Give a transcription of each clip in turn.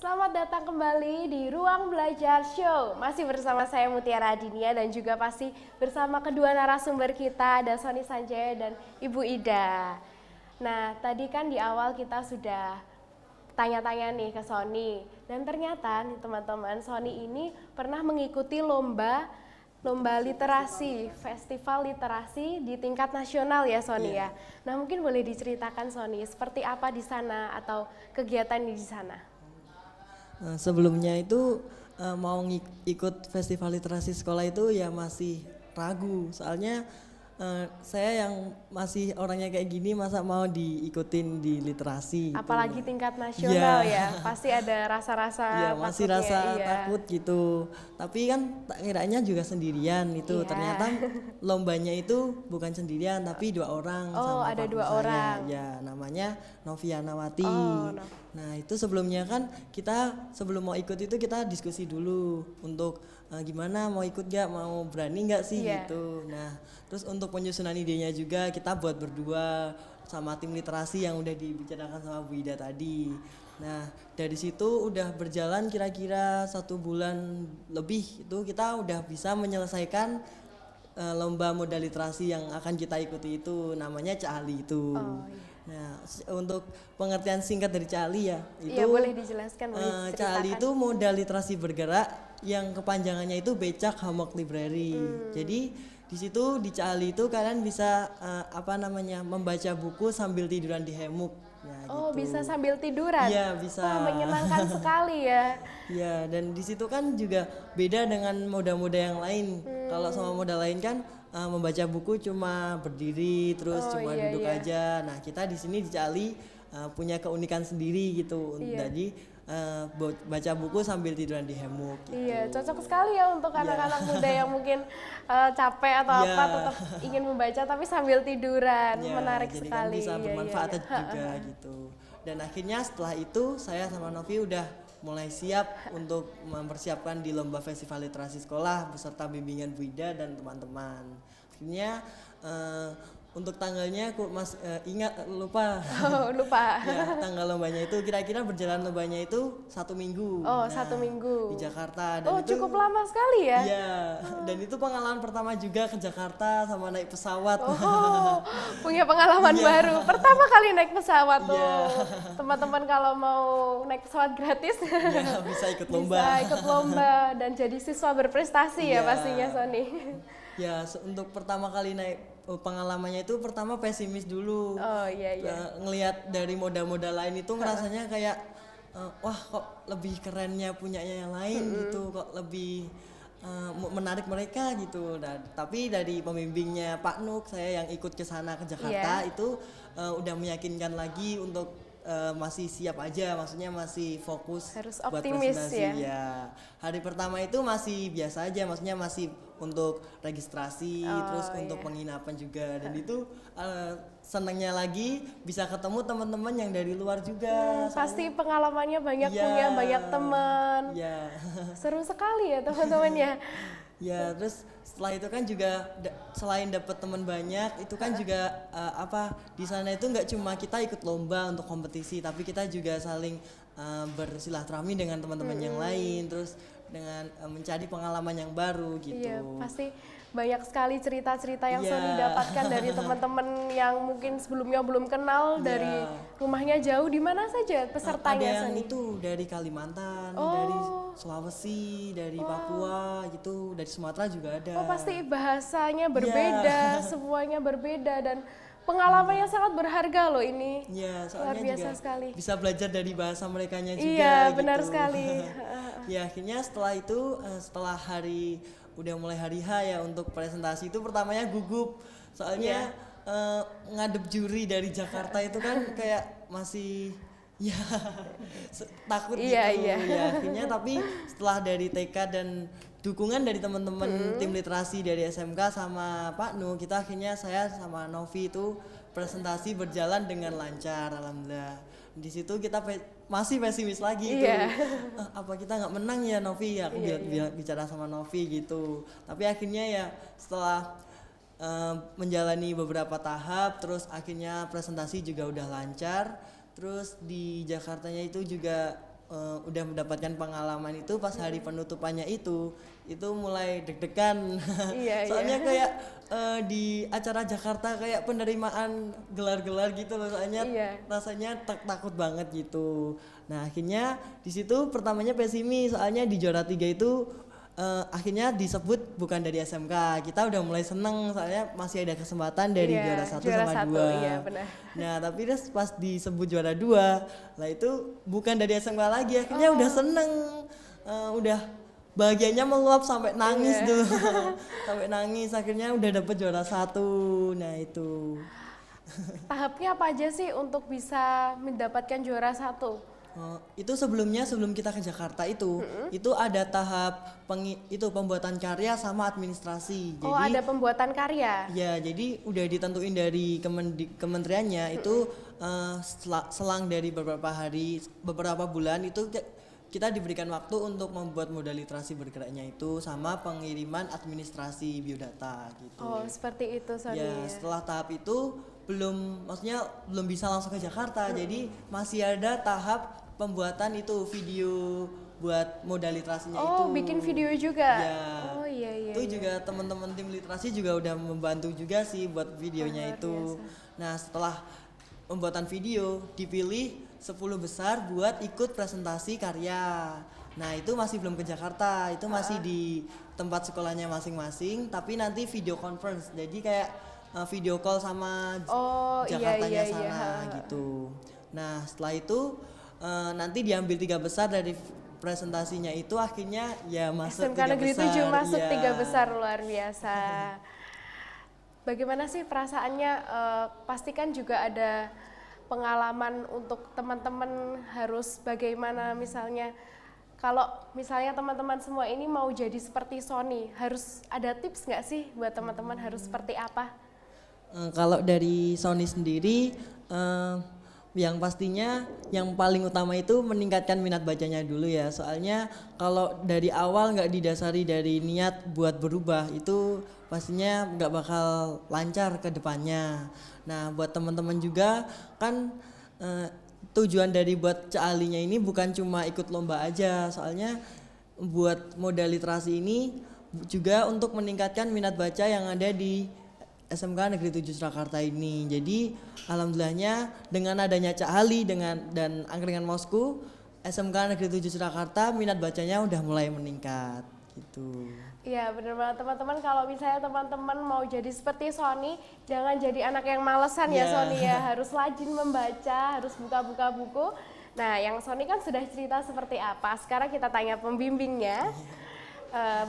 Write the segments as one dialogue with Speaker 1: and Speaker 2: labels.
Speaker 1: Selamat datang kembali di Ruang Belajar Show. Masih bersama saya Mutiara Adinia dan juga pasti bersama kedua narasumber kita, ada Sony Sanjaya dan Ibu Ida. Nah, tadi kan di awal kita sudah tanya-tanya nih ke Sony. Dan ternyata nih teman-teman, Sony ini pernah mengikuti lomba literasi, festival literasi di tingkat nasional ya Sony ya. Nah, mungkin boleh diceritakan Sony, seperti apa di sana atau kegiatan di sana?
Speaker 2: Sebelumnya itu mau ikut festival literasi sekolah itu ya masih ragu, soalnya saya yang masih orangnya kayak gini masa mau diikutin di literasi.
Speaker 1: Apalagi tingkat nasional ya, pasti ada rasa-rasa
Speaker 2: ya masih
Speaker 1: takutnya,
Speaker 2: rasa
Speaker 1: iya.
Speaker 2: takut gitu, tapi kan tak kiranya juga sendirian itu.
Speaker 1: Iya.
Speaker 2: Ternyata lombanya itu bukan sendirian tapi 2 orang
Speaker 1: Oh,
Speaker 2: sama
Speaker 1: ada
Speaker 2: partner
Speaker 1: 2
Speaker 2: saya.
Speaker 1: orang.
Speaker 2: Ya namanya Novianawati.
Speaker 1: Oh, no.
Speaker 2: Nah itu sebelumnya kan kita sebelum mau ikut itu kita diskusi dulu untuk gimana, mau ikut gak, mau berani gak sih
Speaker 1: Iya.
Speaker 2: gitu. Nah terus untuk penyusunan idenya juga kita buat berdua sama tim literasi yang udah dibicarakan sama Bu Ida tadi. Nah dari situ udah berjalan kira-kira 1 bulan lebih, itu kita udah bisa menyelesaikan lomba modal literasi yang akan kita ikuti, itu namanya CALI itu.
Speaker 1: Oh, iya.
Speaker 2: Nah, untuk pengertian singkat dari CALI ya, itu
Speaker 1: Iya, boleh dijelaskan, boleh diceritakan.
Speaker 2: CALI itu modal literasi bergerak yang kepanjangannya itu Becak Hammock Library. Jadi di situ di CALI itu kalian bisa membaca buku sambil tiduran di hammock. Ya,
Speaker 1: Oh,
Speaker 2: gitu.
Speaker 1: bisa sambil tiduran?
Speaker 2: Iya, bisa.
Speaker 1: Wah, menyenangkan sekali ya.
Speaker 2: Ya, dan di situ kan juga beda dengan moda-moda yang lain. Kalau sama moda lain kan membaca buku cuma berdiri terus
Speaker 1: Oh,
Speaker 2: cuma
Speaker 1: iya,
Speaker 2: duduk
Speaker 1: iya.
Speaker 2: aja. Nah, kita di sini di CALI punya keunikan sendiri gitu.
Speaker 1: Iya.
Speaker 2: Jadi baca buku sambil tiduran di hammock gitu.
Speaker 1: Iya, cocok sekali ya untuk anak-anak muda yang mungkin capek atau
Speaker 2: Iya.
Speaker 1: apa, tetap ingin membaca tapi sambil tiduran.
Speaker 2: Ya,
Speaker 1: Menarik
Speaker 2: jadi
Speaker 1: sekali.
Speaker 2: kan bisa
Speaker 1: Iya,
Speaker 2: bermanfaat
Speaker 1: iya, iya.
Speaker 2: juga gitu. Dan akhirnya setelah itu saya sama Novi udah mulai siap untuk mempersiapkan di lomba festival literasi sekolah beserta bimbingan Bu Ida dan teman-teman. Akhirnya untuk tanggalnya aku lupa.
Speaker 1: Oh, lupa.
Speaker 2: Ya, tanggal lombanya itu kira-kira berjalan lombanya itu 1 minggu.
Speaker 1: Oh,
Speaker 2: Nah,
Speaker 1: 1 minggu.
Speaker 2: di Jakarta. Dan
Speaker 1: Oh,
Speaker 2: itu
Speaker 1: cukup lama sekali ya?
Speaker 2: Iya, dan itu pengalaman pertama juga ke Jakarta sama naik pesawat.
Speaker 1: Oh, punya pengalaman
Speaker 2: Iya.
Speaker 1: baru. Pertama kali naik pesawat tuh.
Speaker 2: Iya.
Speaker 1: Teman-teman kalau mau naik pesawat gratis
Speaker 2: Ya, bisa ikut lomba.
Speaker 1: bisa ikut lomba dan jadi siswa berprestasi ya
Speaker 2: Iya.
Speaker 1: pastinya Sony.
Speaker 2: Ya, untuk pertama kali naik pengalamannya itu pertama pesimis dulu.
Speaker 1: Oh, iya, iya.
Speaker 2: Ngelihat dari moda-moda lain itu ngerasanya kayak wah kok lebih kerennya punyanya yang lain gitu, kok lebih menarik mereka gitu. Nah, tapi dari pembimbingnya Pak Nuk, saya yang ikut ke sana ke Jakarta
Speaker 1: Iya.
Speaker 2: itu udah meyakinkan lagi untuk masih siap aja, maksudnya masih fokus
Speaker 1: Harus
Speaker 2: buat
Speaker 1: optimis
Speaker 2: presentasi.
Speaker 1: ya.
Speaker 2: Ya, hari pertama itu masih biasa aja, maksudnya masih untuk registrasi,
Speaker 1: Oh,
Speaker 2: terus untuk
Speaker 1: iya.
Speaker 2: penginapan juga, dan itu senangnya lagi bisa ketemu teman-teman yang dari luar juga.
Speaker 1: Pasti pengalamannya banyak,
Speaker 2: Iya.
Speaker 1: punya banyak teman.
Speaker 2: Iya.
Speaker 1: Seru sekali ya teman-teman ya.
Speaker 2: Ya, terus setelah itu kan juga selain dapat teman banyak, itu kan juga di sana itu nggak cuma kita ikut lomba untuk kompetisi, tapi kita juga saling bersilaturahmi dengan teman-teman yang lain, terus dengan mencari pengalaman yang baru gitu.
Speaker 1: Iya, pasti banyak sekali cerita-cerita yang
Speaker 2: Iya.
Speaker 1: Sony dapatkan dari teman-teman yang mungkin sebelumnya belum kenal,
Speaker 2: Iya.
Speaker 1: dari rumahnya jauh. Di mana saja pesertanya
Speaker 2: Ada yang
Speaker 1: Sony?
Speaker 2: itu dari Kalimantan,
Speaker 1: Oh.
Speaker 2: dari Sulawesi, dari Papua gitu, dari Sumatera juga ada.
Speaker 1: Oh, pasti bahasanya
Speaker 2: Iya.
Speaker 1: berbeda, semuanya berbeda, dan pengalaman yang sangat berharga loh ini.
Speaker 2: Iya,
Speaker 1: Luar
Speaker 2: soalnya
Speaker 1: biasa
Speaker 2: juga
Speaker 1: sekali.
Speaker 2: bisa belajar dari bahasa merekanya juga.
Speaker 1: Iya,
Speaker 2: gitu.
Speaker 1: benar sekali.
Speaker 2: Ya, akhirnya setelah itu setelah udah mulai hari H ya untuk presentasi itu pertamanya gugup. Soalnya ngadep juri dari Jakarta itu kan kayak masih ya takut
Speaker 1: Iya,
Speaker 2: gitu.
Speaker 1: iya.
Speaker 2: Ya, akhirnya tapi setelah dari TK dan dukungan dari teman-teman tim literasi dari SMK sama Pak Nu, kita akhirnya saya sama Novi itu presentasi berjalan dengan lancar, alhamdulillah. Di situ kita masih pesimis lagi itu.
Speaker 1: Iya.
Speaker 2: Apa kita nggak menang ya Novi? Aku bicara sama Novi gitu. Tapi akhirnya ya setelah menjalani beberapa tahap, terus akhirnya presentasi juga udah lancar. Terus di Jakartanya itu juga udah mendapatkan pengalaman itu pas hari penutupannya itu mulai deg-degan.
Speaker 1: Iya,
Speaker 2: Soalnya
Speaker 1: iya.
Speaker 2: kayak di acara Jakarta kayak penerimaan gelar-gelar gitu loh, soalnya
Speaker 1: Iya.
Speaker 2: rasanya takut banget gitu. Nah akhirnya di situ pertamanya pesimis, soalnya di juara 3 itu akhirnya disebut bukan dari SMK. Kita udah mulai seneng soalnya masih ada kesempatan dari
Speaker 1: Iya,
Speaker 2: juara 1
Speaker 1: juara
Speaker 2: sama
Speaker 1: satu,
Speaker 2: 2.
Speaker 1: iya, benar.
Speaker 2: Nah tapi terus pas disebut juara 2 lah itu bukan dari SMK lagi, akhirnya udah seneng. Udah bahagianya meluap sampai nangis
Speaker 1: Iya.
Speaker 2: tuh. Sampai nangis, akhirnya udah dapet juara 1. Nah itu
Speaker 1: Tahapnya apa aja sih untuk bisa mendapatkan juara 1?
Speaker 2: itu sebelum kita ke Jakarta itu ada tahap pembuatan karya sama administrasi.
Speaker 1: Oh,
Speaker 2: Jadi
Speaker 1: ada pembuatan karya.
Speaker 2: ya, jadi udah ditentuin dari kementeriannya itu selang dari beberapa bulan itu kita diberikan waktu untuk membuat modal literasi bergeraknya itu sama pengiriman administrasi biodata gitu.
Speaker 1: Oh, seperti itu Sony.
Speaker 2: Ya, setelah tahap itu maksudnya belum bisa langsung ke Jakarta. Jadi masih ada tahap pembuatan itu video buat modal literasinya itu.
Speaker 1: Oh, bikin video juga.
Speaker 2: Ya.
Speaker 1: Oh iya iya.
Speaker 2: Itu
Speaker 1: iya.
Speaker 2: juga teman-teman tim literasi juga udah membantu juga sih buat videonya
Speaker 1: luar
Speaker 2: itu.
Speaker 1: biasa.
Speaker 2: Nah, setelah pembuatan video dipilih 10 besar buat ikut presentasi karya. Nah, itu masih belum ke Jakarta, itu masih di tempat sekolahnya masing-masing, tapi nanti video conference. Jadi kayak video call sama
Speaker 1: Oh, iya,
Speaker 2: Jakartanya
Speaker 1: iya,
Speaker 2: sana
Speaker 1: iya.
Speaker 2: gitu. Nah, setelah itu nanti diambil 3 besar dari presentasinya itu, akhirnya ya masuk
Speaker 1: SMK
Speaker 2: 3
Speaker 1: Negeri
Speaker 2: besar.
Speaker 1: 7 masuk
Speaker 2: ya.
Speaker 1: 3 besar, luar biasa. Bagaimana sih perasaannya? Pastikan juga ada pengalaman untuk teman-teman harus bagaimana, misalnya kalau misalnya teman-teman semua ini mau jadi seperti Sony, harus ada tips nggak sih buat teman-teman harus seperti apa?
Speaker 2: Kalau dari Sony sendiri, yang pastinya yang paling utama itu meningkatkan minat bacanya dulu ya. Soalnya kalau dari awal nggak didasari dari niat buat berubah, itu pastinya nggak bakal lancar ke depannya. Nah, buat teman-teman juga kan tujuan dari buat Caalinya ini bukan cuma ikut lomba aja. Soalnya buat modal literasi ini juga untuk meningkatkan minat baca yang ada di SMK Negeri 7 Surakarta ini. Jadi alhamdulillahnya dengan adanya Cak Ali dan Angkringan Mosku, SMK Negeri 7 Surakarta minat bacanya udah mulai meningkat gitu.
Speaker 1: Iya benar banget teman-teman, kalau misalnya teman-teman mau jadi seperti Sony, jangan jadi anak yang malesan ya Sony ya, harus rajin membaca, harus buka-buka buku. Nah yang Sony kan sudah cerita seperti apa, sekarang kita tanya pembimbingnya.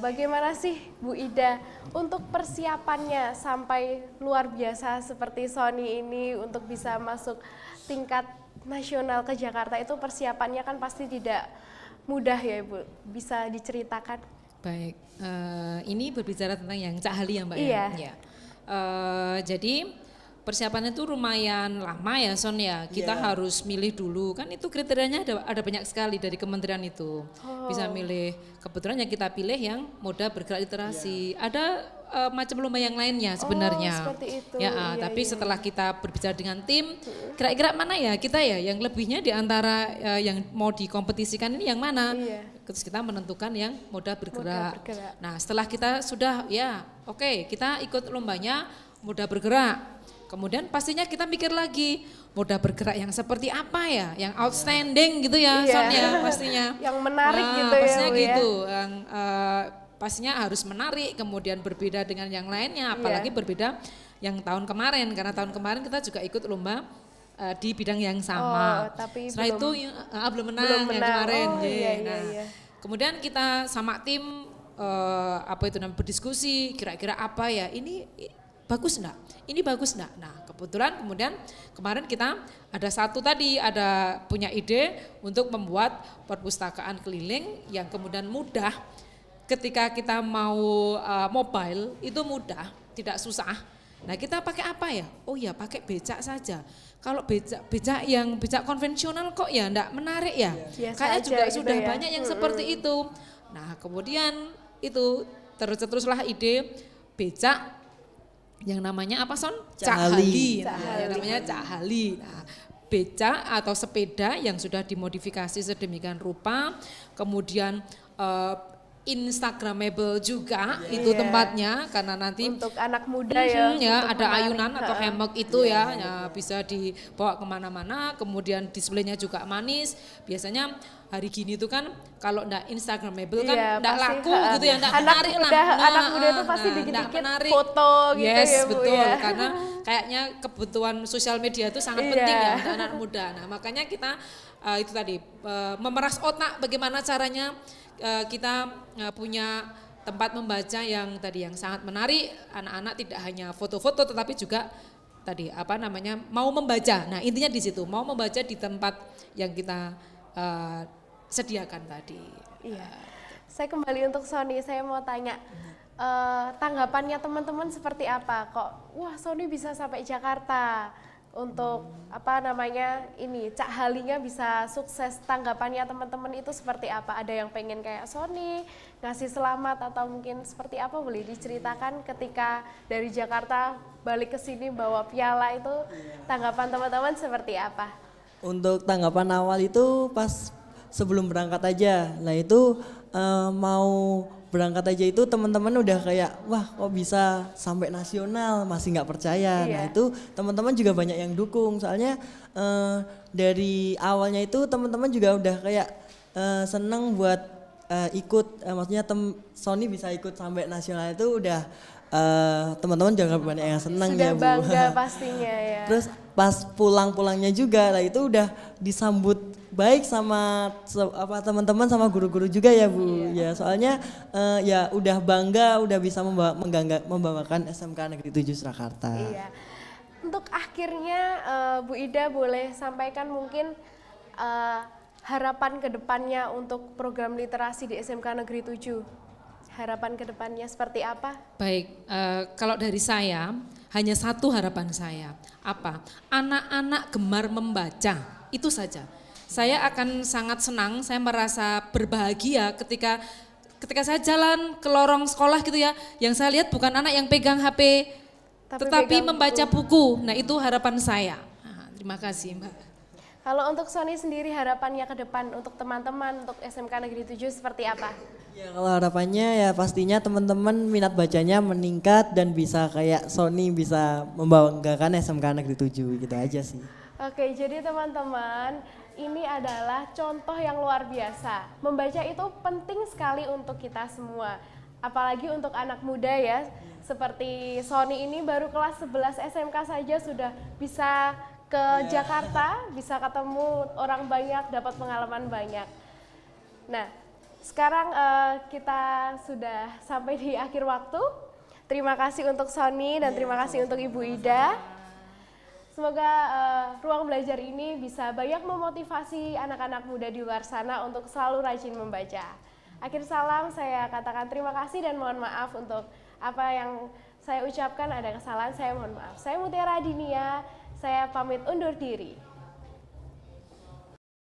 Speaker 1: Bagaimana sih Bu Ida untuk persiapannya sampai luar biasa seperti Sony ini untuk bisa masuk tingkat nasional ke Jakarta, itu persiapannya kan pasti tidak mudah ya Ibu, bisa diceritakan?
Speaker 3: Baik, ini berbicara tentang yang Cak Hali ya Mbak
Speaker 1: Iya.
Speaker 3: ya? Jadi persiapannya itu lumayan lama ya Son ya, kita harus milih dulu, kan itu kriterianya ada banyak sekali dari kementerian itu. Bisa milih, kebetulan yang kita pilih yang moda bergerak literasi, ada macam lomba yang lainnya sebenarnya.
Speaker 1: seperti itu.
Speaker 3: Ya,
Speaker 1: Iya,
Speaker 3: tapi
Speaker 1: iya,
Speaker 3: setelah kita berbicara dengan tim, kira-kira mana ya kita ya yang lebihnya di antara yang mau dikompetisikan ini yang mana?
Speaker 1: Iya.
Speaker 3: Terus kita menentukan yang moda bergerak.
Speaker 1: bergerak.
Speaker 3: Nah setelah kita sudah ya oke, kita ikut lombanya moda bergerak. Kemudian pastinya kita mikir lagi moda bergerak yang seperti apa ya, yang outstanding gitu ya,
Speaker 1: Iya.
Speaker 3: Son ya pastinya.
Speaker 1: Yang menarik gitu ya,
Speaker 3: pastinya
Speaker 1: Bu, ya.
Speaker 3: gitu, yang pastinya harus menarik, kemudian berbeda dengan yang lainnya, apalagi berbeda yang tahun kemarin, karena tahun kemarin kita juga ikut lomba di bidang yang sama.
Speaker 1: Tapi
Speaker 3: Setelah
Speaker 1: belum-
Speaker 3: itu belum menang
Speaker 1: belum
Speaker 3: yang
Speaker 1: menang.
Speaker 3: kemarin.
Speaker 1: Oh, iya, iya,
Speaker 3: Nah,
Speaker 1: iya.
Speaker 3: kemudian kita sama tim berdiskusi kira-kira apa ya ini bagus enggak? Ini bagus enggak? Nah, kebetulan kemudian kemarin kita ada punya ide untuk membuat perpustakaan keliling yang kemudian mudah ketika kita mau mobile itu mudah, tidak susah. Nah, kita pakai apa ya? Oh ya, pakai becak saja. Kalau becak yang becak konvensional kok ya enggak menarik ya.
Speaker 1: Biasa
Speaker 3: Kayaknya
Speaker 1: aja
Speaker 3: juga
Speaker 1: gitu
Speaker 3: sudah
Speaker 1: ya.
Speaker 3: banyak yang seperti itu. Nah, kemudian itu teruslah ide becak yang namanya apa Son?
Speaker 2: Cak Hali.
Speaker 3: Nah, yang namanya Cak Hali. Nah, beca atau sepeda yang sudah dimodifikasi sedemikian rupa, kemudian Instagramable juga itu tempatnya karena nanti
Speaker 1: untuk anak muda ya,
Speaker 3: ya
Speaker 1: untuk
Speaker 3: ada
Speaker 1: menarik.
Speaker 3: ayunan atau hammock itu ya bisa dibawa kemana-mana, kemudian displaynya juga manis. Biasanya hari gini tuh kan kalau ndak Instagramable kan ndak
Speaker 1: pasti,
Speaker 3: laku gitu ya, ndak menarik lah.
Speaker 1: Anak muda tuh pasti dikit-dikit foto gitu
Speaker 3: yes,
Speaker 1: ya Bu
Speaker 3: betul,
Speaker 1: ya.
Speaker 3: karena kayaknya kebutuhan sosial media itu sangat penting ya untuk anak muda. Nah makanya kita itu tadi memeras otak bagaimana caranya kita punya tempat membaca yang tadi yang sangat menarik, anak-anak tidak hanya foto-foto tetapi juga tadi apa namanya mau membaca. Nah intinya di situ mau membaca di tempat yang kita sediakan tadi.
Speaker 1: Iya. Saya kembali untuk Sony, saya mau tanya tanggapannya teman-teman seperti apa? Kok wah Sony bisa sampai Jakarta untuk apa namanya ini Cak Halinya bisa sukses, tanggapannya teman-teman itu seperti apa? Ada yang pengen kayak Sony ngasih selamat atau mungkin seperti apa, boleh diceritakan ketika dari Jakarta balik ke sini bawa piala itu tanggapan teman-teman seperti apa?
Speaker 2: Untuk tanggapan awal itu pas sebelum berangkat aja, nah itu mau berangkat aja itu teman-teman udah kayak wah kok bisa sampai nasional, masih nggak percaya. Nah itu teman-teman juga banyak yang dukung, soalnya dari awalnya itu teman-teman juga udah kayak seneng buat ikut, maksudnya Sony bisa ikut sampai nasional itu udah teman-teman juga banyak yang seneng
Speaker 1: sudah
Speaker 2: ya Bu.
Speaker 1: Bangga pastinya ya.
Speaker 2: Terus pas pulangnya juga lah itu udah disambut baik sama teman-teman sama guru-guru juga ya Bu. Ya soalnya ya udah bangga udah bisa membawakan SMK Negeri 7 Surakarta.
Speaker 1: Iya. Untuk akhirnya Bu Ida boleh sampaikan mungkin harapan kedepannya untuk program literasi di SMK Negeri 7. Harapan kedepannya seperti apa?
Speaker 3: Baik, kalau dari saya hanya satu harapan saya, apa? Anak-anak gemar membaca, itu saja. Saya akan sangat senang, saya merasa berbahagia ketika saya jalan ke lorong sekolah gitu ya, yang saya lihat bukan anak yang pegang HP, tetapi membaca buku. Nah itu harapan saya. Nah, terima kasih Mbak.
Speaker 1: Kalau untuk Sony sendiri harapannya ke depan untuk teman-teman untuk SMK Negeri 7 seperti apa?
Speaker 2: Ya kalau harapannya ya pastinya teman-teman minat bacanya meningkat dan bisa kayak Sony bisa membanggakan SMK Negeri 7 gitu aja sih.
Speaker 1: Oke, jadi teman-teman ini adalah contoh yang luar biasa. Membaca itu penting sekali untuk kita semua. Apalagi untuk anak muda ya, seperti Sony ini baru kelas 11 SMK saja sudah bisa ke Jakarta, bisa ketemu orang banyak, dapat pengalaman banyak. Nah, sekarang kita sudah sampai di akhir waktu. Terima kasih untuk Sony dan terima kasih untuk Ibu Ida. Semoga ruang belajar ini bisa banyak memotivasi anak-anak muda di luar sana untuk selalu rajin membaca. Akhir salam, saya katakan terima kasih dan mohon maaf untuk apa yang saya ucapkan ada kesalahan, saya mohon maaf. Saya Mutiara Dinia. Saya pamit undur diri.